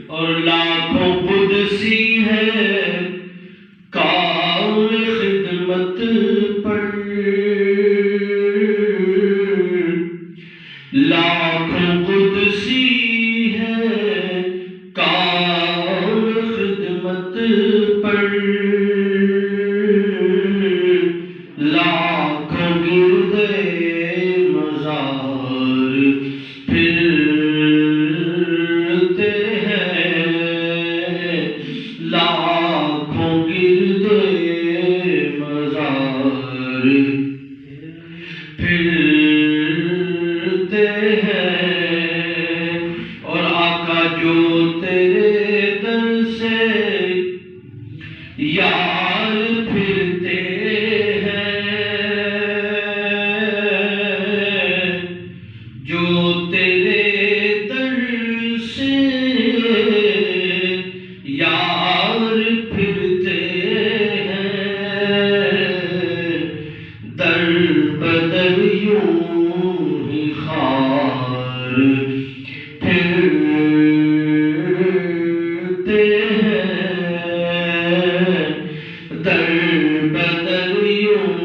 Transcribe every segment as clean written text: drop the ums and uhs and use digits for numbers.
اور لاکھوں قدسی ہے کام خدمت پر، لاکھوں قدسی ہے کام خدمت پر، لاکھوں گردے مزار پھرتے ہیں، لاکھوں گردے مزار پھرتے ہیں، اور آقا جو تیرے در سے یار پھرتے ہیں، جو تیرے در سے یار پھرتے ہیں، در بدر یوں ہی خار پھرتے ہیں، در بدر یوں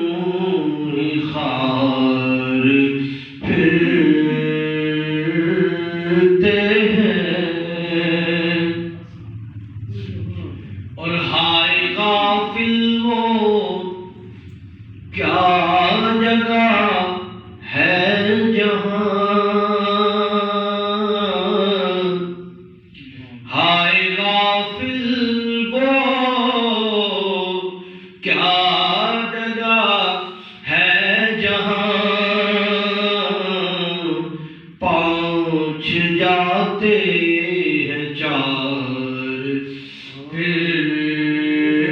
ہی خار پھرتے ہیں، اور ہائے غافل وہ کیا جگہ ہے جہاں، ہائے غافل وہ کیا جگہ ہے جہاں، پہنچ جاتے ہیں چار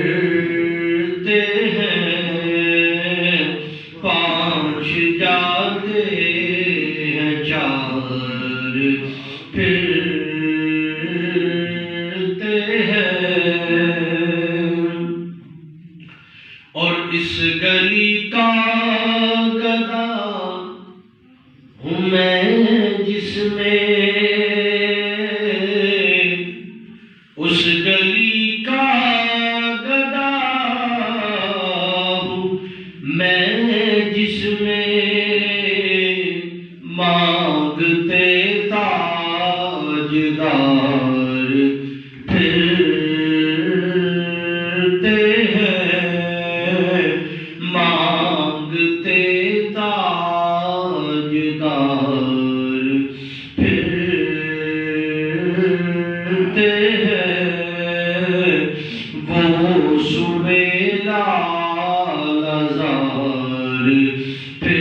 پھرتے ہیں، پہنچ جاتے ہیں چار پھرتے ہیں، اور اس گلی کا گدا ہوں میں جس میں، اس گلی کا گدا ہوں میں جس میں، مانگتے تاجدار پھرتے ہیں، مانگتے تاجدار پھرتے ہیں، وہ سویلا لازار پھرتے